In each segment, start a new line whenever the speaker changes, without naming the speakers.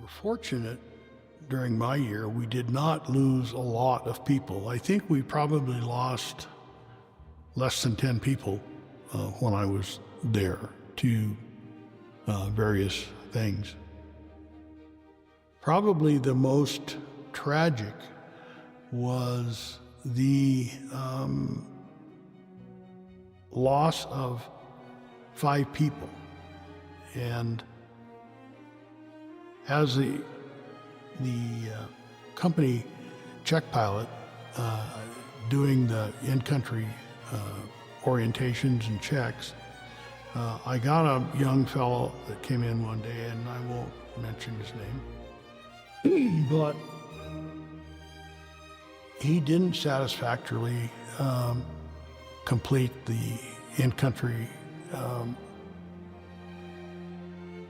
fortunate during my year, we did not lose a lot of people. I think we probably lost less than 10 people when I was there to various things. Probably the most tragic was the loss of 5 people. And as the company check pilot doing the in-country orientations and checks, I got a young fellow that came in one day, and I won't mention his name, but he didn't satisfactorily complete the in-country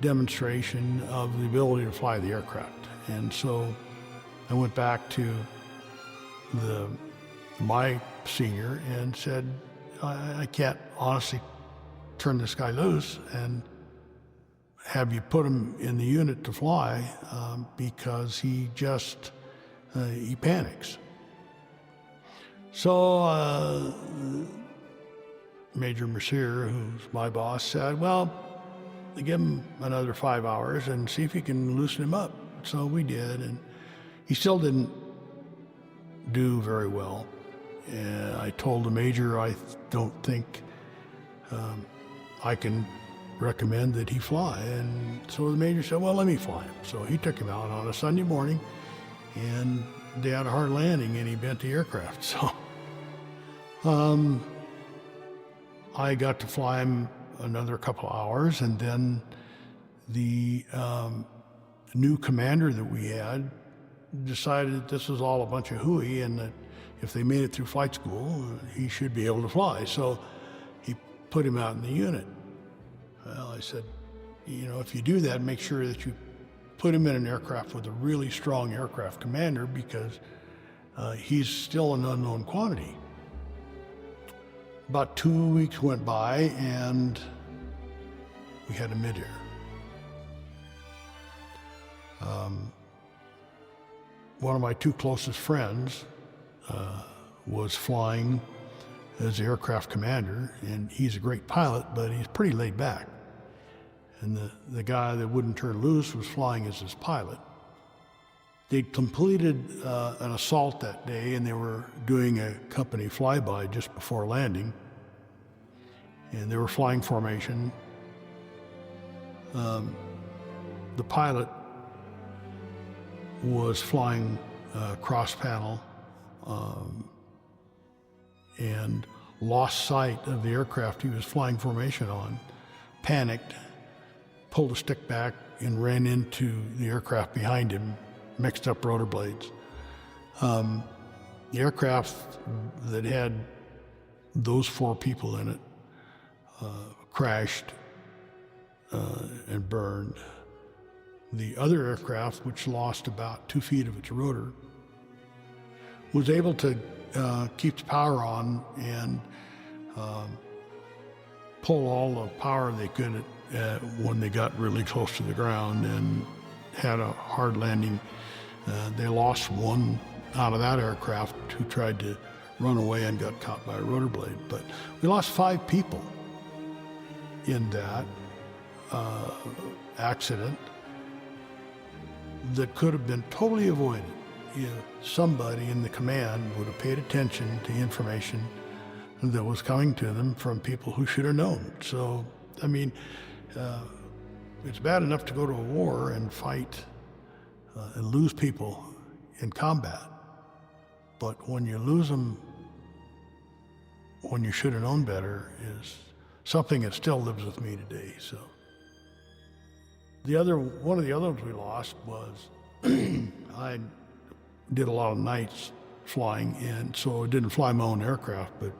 demonstration of the ability to fly the aircraft. And so I went back to my senior and said, I can't honestly turn this guy loose and have you put him in the unit to fly because he just, he panics. So Major Mercier, who's my boss, said, well, give him another 5 hours and see if you can loosen him up. So we did, and he still didn't do very well. And I told the major I don't think I can recommend that he fly. And so the major said, well, let me fly him. So he took him out on a Sunday morning, and they had a hard landing, and he bent the aircraft. So I got to fly him another couple of hours, and then the new commander that we had decided that this was all a bunch of hooey, and that if they made it through flight school, he should be able to fly. So he put him out in the unit. Well, I said, if you do that, make sure that you put him in an aircraft with a really strong aircraft commander, because he's still an unknown quantity. About 2 weeks went by, and we had a midair. One of my 2 closest friends was flying as the aircraft commander, and he's a great pilot, but he's pretty laid back. And the guy that wouldn't turn loose was flying as his pilot. They'd completed an assault that day, and they were doing a company flyby just before landing. And they were flying formation. The pilot was flying cross panel and lost sight of the aircraft he was flying formation on, panicked, pulled a stick back, and ran into the aircraft behind him, mixed up rotor blades. The aircraft that had those 4 people in it crashed and burned. The other aircraft, which lost about 2 feet of its rotor, was able to keep the power on and pull all the power they could when they got really close to the ground and had a hard landing. They lost one out of that aircraft who tried to run away and got caught by a rotor blade. But we lost 5 people in that accident that could have been totally avoided if somebody in the command would have paid attention to information that was coming to them from people who should have known. So, I mean, it's bad enough to go to a war and fight and lose people in combat, but when you lose them when you should have known better is something that still lives with me today. So one of the other ones we lost was I did a lot of nights flying, and so I didn't fly my own aircraft, but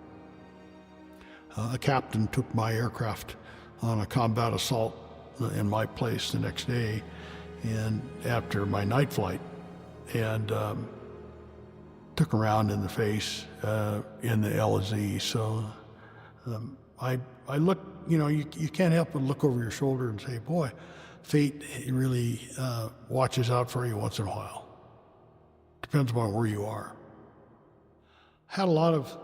a captain took my aircraft on a combat assault in my place the next day, and after my night flight, and took a round in the face in the LZ. So I look, you can't help but look over your shoulder and say, boy, fate really watches out for you once in a while. Depends upon where you are. Had a lot of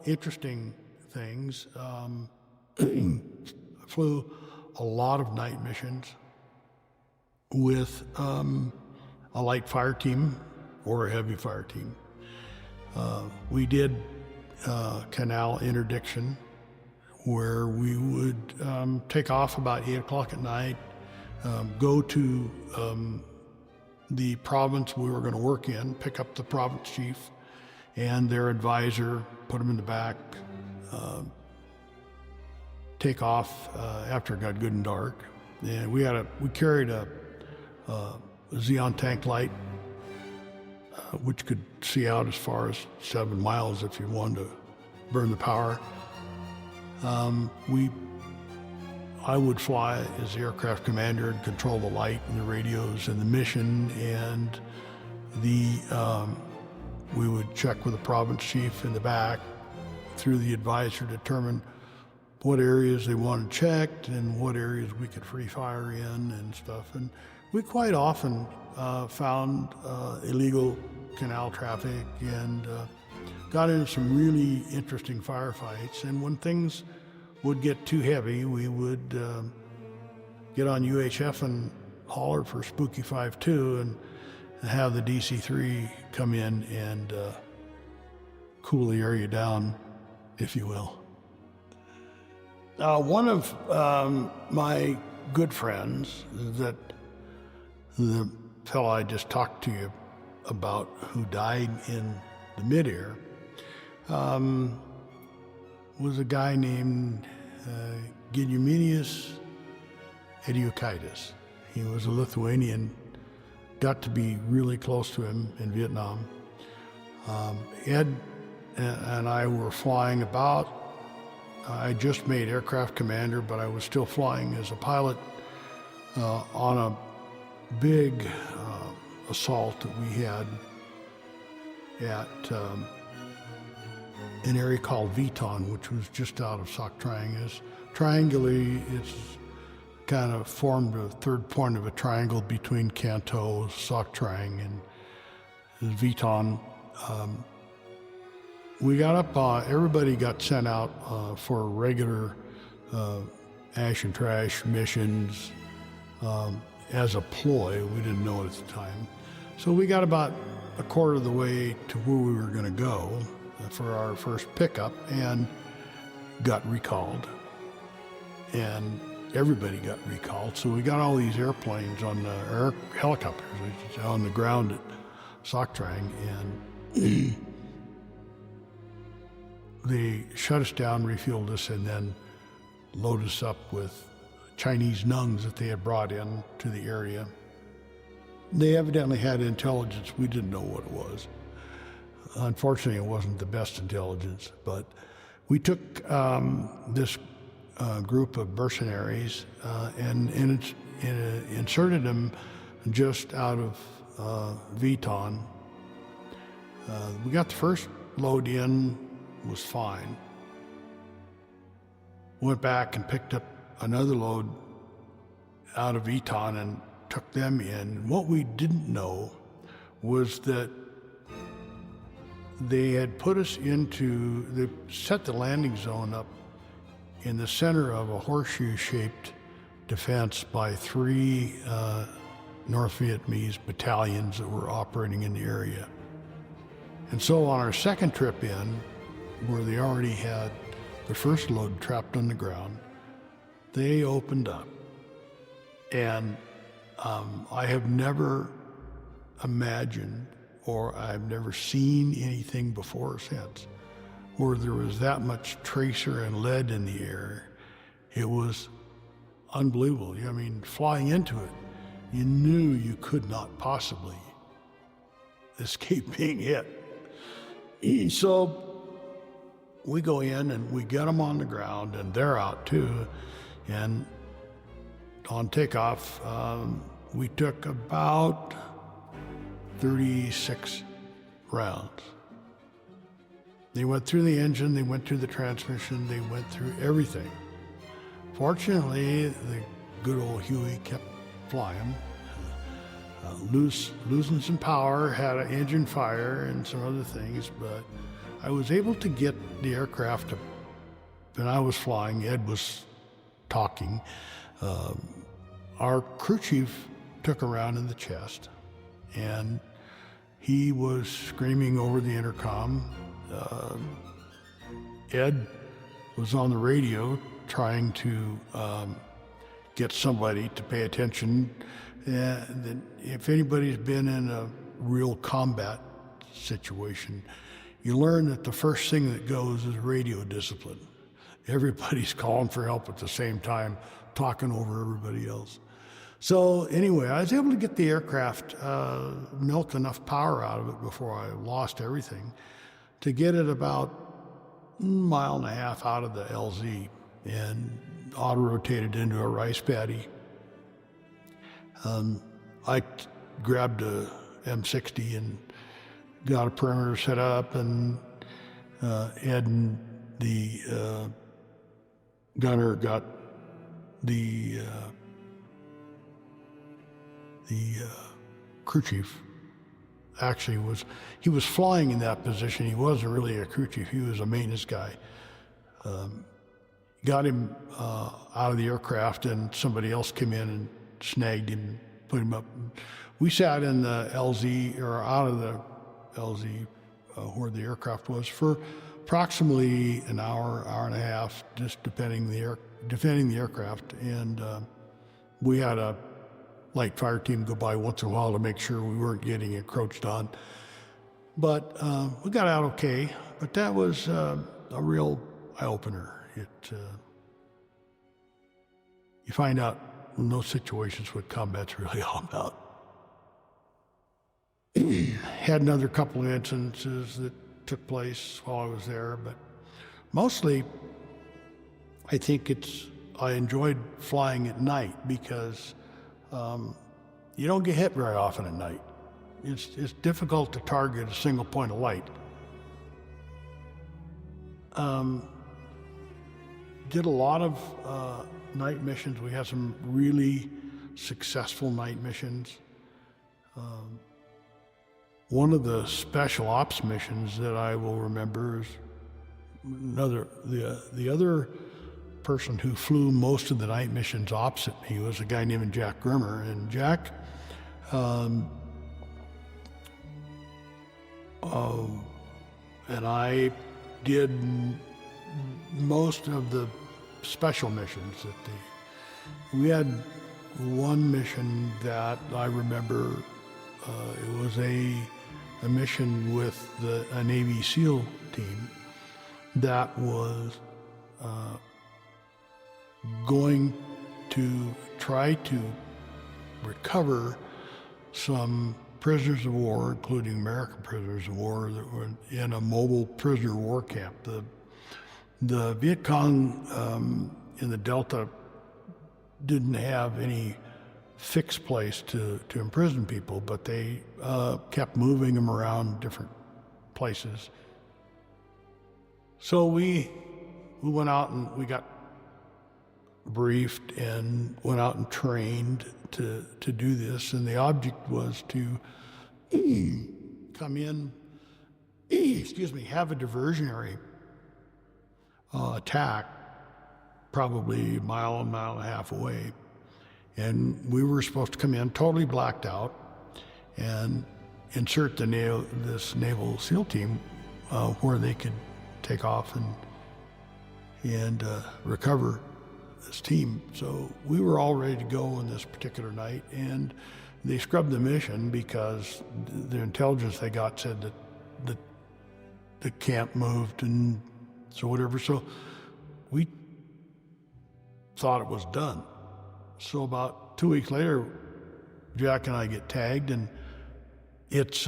interesting things. Flew a lot of night missions with a light fire team or a heavy fire team. We did canal interdiction, where we would take off about 8 o'clock at night, go to the province we were going to work in, pick up the province chief and their advisor, put them in the back, take off after it got good and dark. And we carried a Xeon tank light, which could see out as far as 7 miles if you wanted to burn the power. I would fly as the aircraft commander and control the light and the radios and the mission, and we would check with the province chief in the back through the advisor, determine what areas they wanted checked and what areas we could free fire in and stuff. And we quite often found illegal canal traffic and got into some really interesting firefights. And when things would get too heavy, we would get on UHF and holler for Spooky 5-2 and have the DC-3 come in and cool the area down, if you will. One of my good friends, that the fellow I just talked to you about who died in the midair, was a guy named Gediminas Ediukaitis. He was a Lithuanian, got to be really close to him in Vietnam. Ed and I were flying about. I just made aircraft commander, but I was still flying as a pilot on a big assault that we had at an area called Viton, which was just out of Sac Triangle. Trianguli, it's kind of formed a third point of a triangle between Canto, Sac Triangle, and Viton. We got up, everybody got sent out for regular ash and trash missions as a ploy. We didn't know it at the time. So we got about a quarter of the way to where we were going to go for our first pickup and got recalled. And everybody got recalled. So we got all these airplanes on the helicopters on the ground at Sac Triangle, and they shut us down, refueled us, and then loaded us up with Chinese nungs that they had brought in to the area. They evidently had intelligence. We didn't know what it was. Unfortunately, it wasn't the best intelligence, but we took this group of mercenaries and inserted them just out of Viton. We got the first load in, was fine. Went back and picked up another load out of Viton and took them in. What we didn't know was that they had put us they set the landing zone up in the center of a horseshoe-shaped defense by 3 North Vietnamese battalions that were operating in the area. And so on our second trip in, where they already had the first load trapped on the ground, they opened up. And I have never imagined, or I've never seen anything before or since, where there was that much tracer and lead in the air. It was unbelievable. I mean, flying into it, you knew you could not possibly escape being hit. So we go in and we get them on the ground, and they're out too. And on takeoff, we took about 36 rounds. They went through the engine, they went through the transmission, they went through everything. Fortunately, the good old Huey kept fly them. Losing some power, had an engine fire and some other things, but I was able to get the aircraft to, when I was flying, Ed was talking. Our crew chief took a round in the chest, and he was screaming over the intercom. Ed was on the radio trying to get somebody to pay attention. And if anybody's been in a real combat situation, you learn that the first thing that goes is radio discipline. Everybody's calling for help at the same time, talking over everybody else. So anyway, I was able to get the aircraft, milk enough power out of it before I lost everything, to get it about a mile and a half out of the LZ and auto-rotated into a rice paddy. I grabbed a M60 and got a perimeter set up, and Ed and the gunner got the crew chief. Actually, he was flying in that position. He wasn't really a crew chief. He was a maintenance guy. Got him out of the aircraft, and somebody else came in and snagged him, put him up. We sat in the LZ, or out of the LZ, where the aircraft was, for approximately an hour, hour and a half, just defending the aircraft. And we had a light fire team go by once in a while to make sure we weren't getting encroached on. But we got out okay. But that was a real eye-opener. You find out in those situations what combat's really all about. Had another couple of instances that took place while I was there, but mostly I think I enjoyed flying at night because you don't get hit very often at night. It's difficult to target a single point of light. Did a lot of night missions. We had some really successful night missions. One of the special ops missions that I will remember is the other person who flew most of the night missions opposite me was a guy named Jack Grimmer. And Jack and I did most of the special missions we had one mission that I remember. It was a mission with a Navy SEAL team that was going to try to recover some prisoners of war, including American prisoners of war, that were in a mobile prisoner of war camp. The Viet Cong in the Delta didn't have any fixed place to imprison people, but they kept moving them around different places. So we went out and we got briefed and went out and trained to do this, and the object was to come in, have a diversionary attack probably a mile and a half away. And we were supposed to come in totally blacked out and insert this Naval SEAL team where they could take off and recover this team. So we were all ready to go on this particular night, and they scrubbed the mission because the intelligence they got said that the camp moved and so whatever. So we thought it was done. So about 2 weeks later, Jack and I get tagged, and it's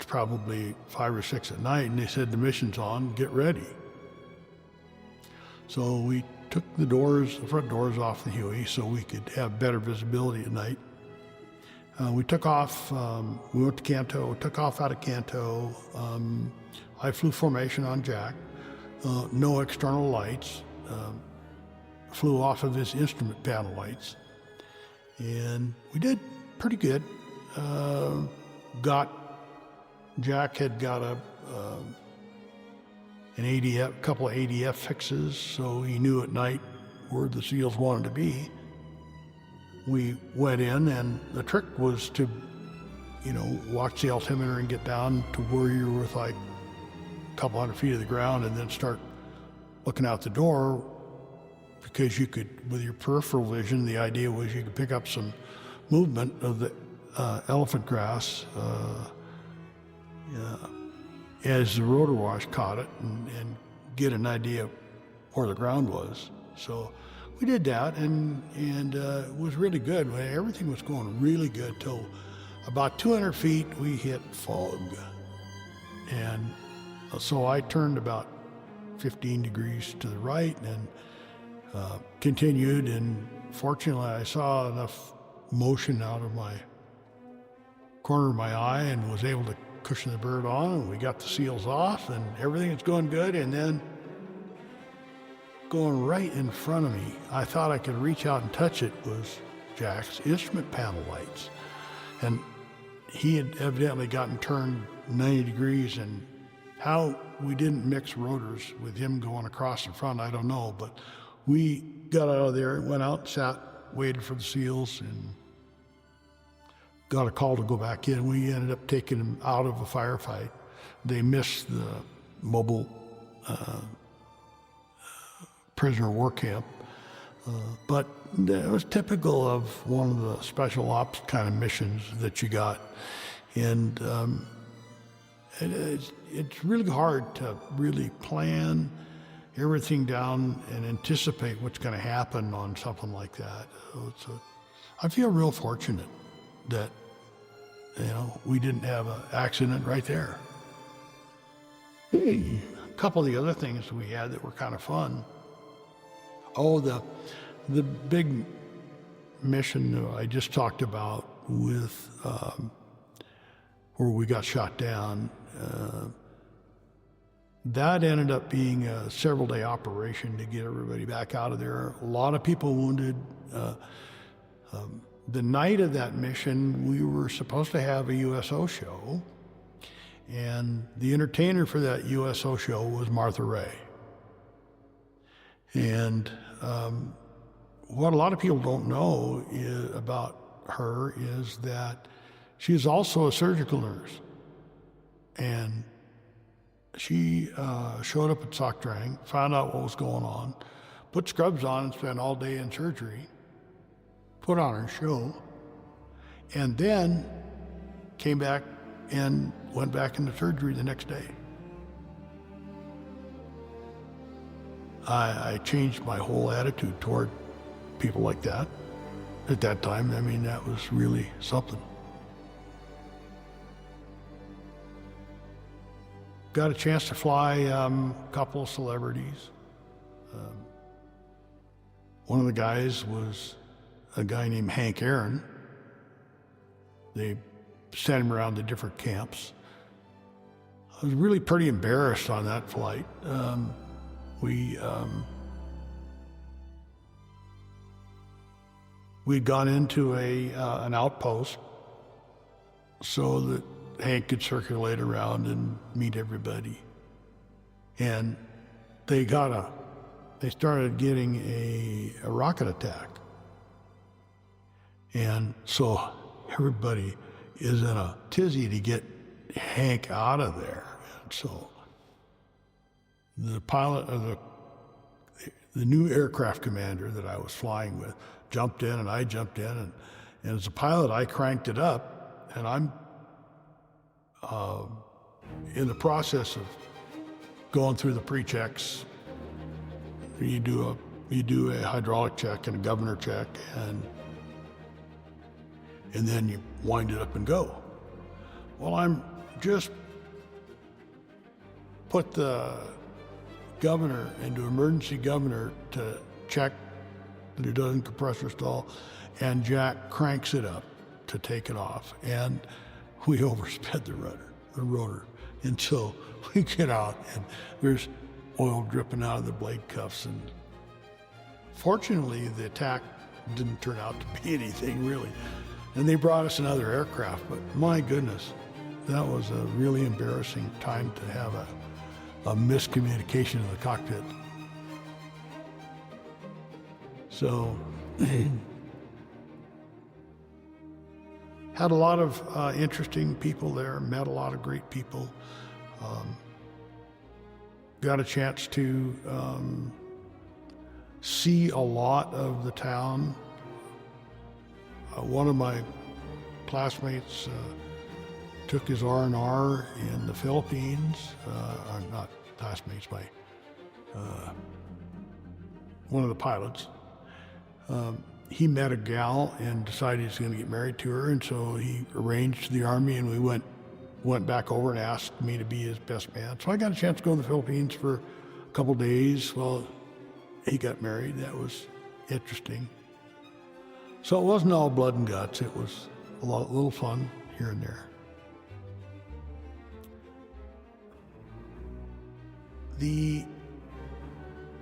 probably 5 or 6 at night, and they said the mission's on, get ready. So we took the front doors off the Huey so we could have better visibility at night. We took off, we went to Canto, took off out of Canto. I flew formation on Jack, no external lights. Flew off of his instrument panel lights, And we did pretty good. Jack had got an ADF, couple of ADF fixes, so he knew at night where the seals wanted to be. We went in, and the trick was to, watch the altimeter and get down to where you're with like a couple hundred feet of the ground, and then start looking out the door, because you could, with your peripheral vision, the idea was you could pick up some movement of the elephant grass as the rotor wash caught it, and get an idea of where the ground was. So we did that, and it was really good. Everything was going really good till about 200 feet we hit fog. And so I turned about 15 degrees to the right and continued, and fortunately I saw enough motion out of my corner of my eye and was able to cushion the bird on, and we got the seals off, and everything was going good. And then going right in front of me, I thought I could reach out and touch it, was Jack's instrument panel lights. And he had evidently gotten turned 90 degrees, and how we didn't mix rotors with him going across in front, I don't know, but we got out of there, went out, sat, waited for the seals, and got a call to go back in. We ended up taking them out of a firefight. They missed the mobile prisoner war camp, but it was typical of one of the special ops kind of missions that you got. And it's really hard to really plan everything down and anticipate what's going to happen on something like that. I feel real fortunate that we didn't have an accident right there. A couple of the other things we had that were kind of fun. Oh, the big mission I just talked about with where we got shot down. That ended up being a several-day operation to get everybody back out of there. A lot of people wounded. The night of that mission, we were supposed to have a USO show, and the entertainer for that USO show was Martha Ray. And what a lot of people don't know about her is that she is also a surgical nurse. And she showed up at Soc Drang, found out what was going on, put scrubs on and spent all day in surgery, put on her show, and then came back and went back into surgery the next day. I changed my whole attitude toward people like that at that time. I mean, that was really something. Got a chance to fly a couple of celebrities. One of the guys was a guy named Hank Aaron. They sent him around to different camps. I was really pretty embarrassed on that flight. We'd gone into an outpost so that Hank could circulate around and meet everybody. And they started getting a rocket attack. And so everybody is in a tizzy to get Hank out of there. And so the pilot of the new aircraft commander that I was flying with jumped in, and I jumped in, and as a pilot I cranked it up, and I'm in the process of going through the pre-checks. You do a hydraulic check and a governor check, and then you wind it up and go. Well, I'm just put the governor into emergency governor to check that it doesn't compressor stall, and Jack cranks it up to take it off, and we oversped the rotor. And so we get out, and there's oil dripping out of the blade cuffs. And fortunately, the attack didn't turn out to be anything really. And they brought us another aircraft, but my goodness, that was a really embarrassing time to have a miscommunication in the cockpit. So, had a lot of interesting people there, met a lot of great people. Got a chance to see a lot of the town. One of my classmates took his R&R in the Philippines. Not classmates, one of the pilots. He met a gal and decided he's going to get married to her, and so he arranged the Army, and we went back over and asked me to be his best man. So I got a chance to go to the Philippines for a couple days while he got married. That was interesting. So it wasn't all blood and guts. It was a little fun here and there.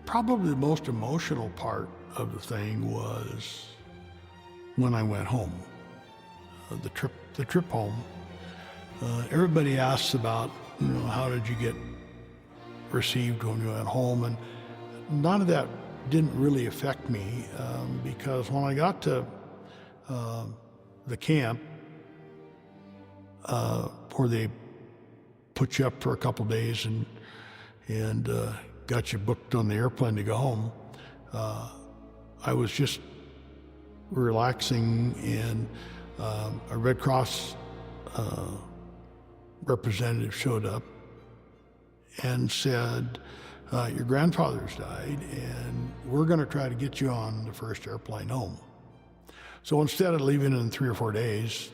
Probably the most emotional part of the thing was when I went home, the trip home. Everybody asks about, how did you get received when you went home? And none of that didn't really affect me because when I got to the camp where they put you up for a couple days and got you booked on the airplane to go home, I was just relaxing, and a Red Cross representative showed up and said, your grandfather's died, and we're going to try to get you on the first airplane home. So instead of leaving in 3 or 4 days,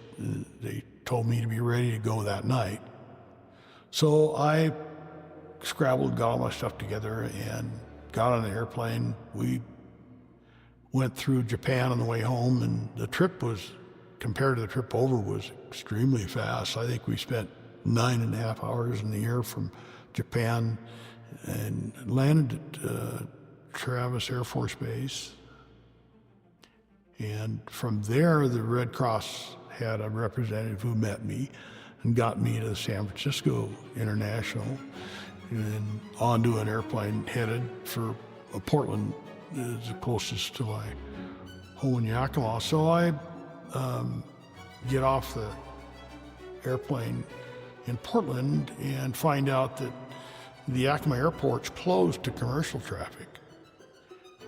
they told me to be ready to go that night. So I scrabbled, got all my stuff together, and got on the airplane. We went through Japan on the way home, and the trip was, compared to the trip over, was extremely fast. I think we spent 9.5 hours in the air from Japan and landed at Travis Air Force Base. And from there, the Red Cross had a representative who met me and got me to San Francisco International and onto an airplane headed for Portland, is the closest to my home in Yakima. So I get off the airplane in Portland and find out that the Yakima airport's closed to commercial traffic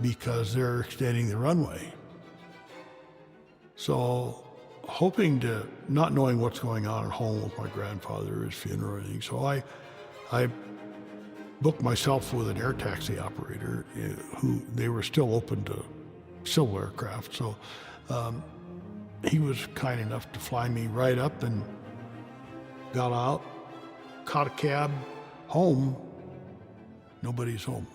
because they're extending the runway. So not knowing what's going on at home with my grandfather, his funeral, and everything, so I booked myself with an air taxi operator who they were still open to civil aircraft. So he was kind enough to fly me right up and got out, caught a cab home. Nobody's home.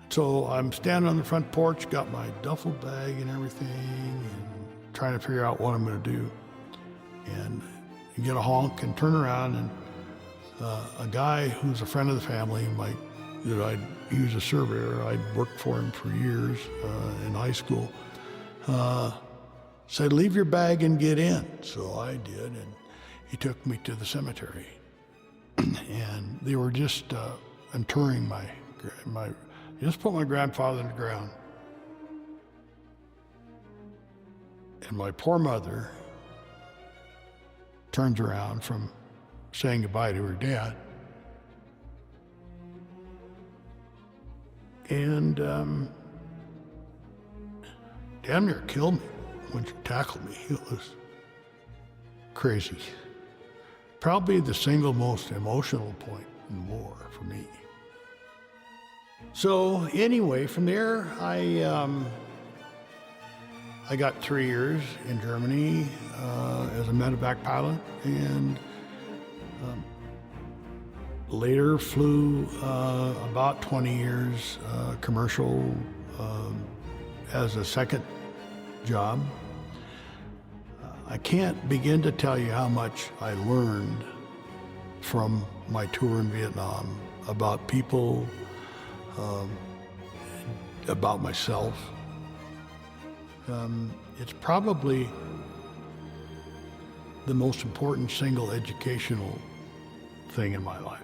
So I'm standing on the front porch, got my duffel bag and everything, and trying to figure out what I'm going to do. And you get a honk and turn around, and a guy who's a friend of the family, he was a surveyor, I'd worked for him for years in high school, said, leave your bag and get in. So I did, and he took me to the cemetery. And they were just interring just put my grandfather in the ground. And my poor mother turns around from saying goodbye to her dad, and damn near killed me when she tackled me. It was crazy. Probably the single most emotional point in the war for me. So anyway, from there, I got 3 years in Germany as a medevac pilot, and later flew about 20 years commercial as a second job. I can't begin to tell you how much I learned from my tour in Vietnam about people, about myself. It's probably the most important single educational thing in my life.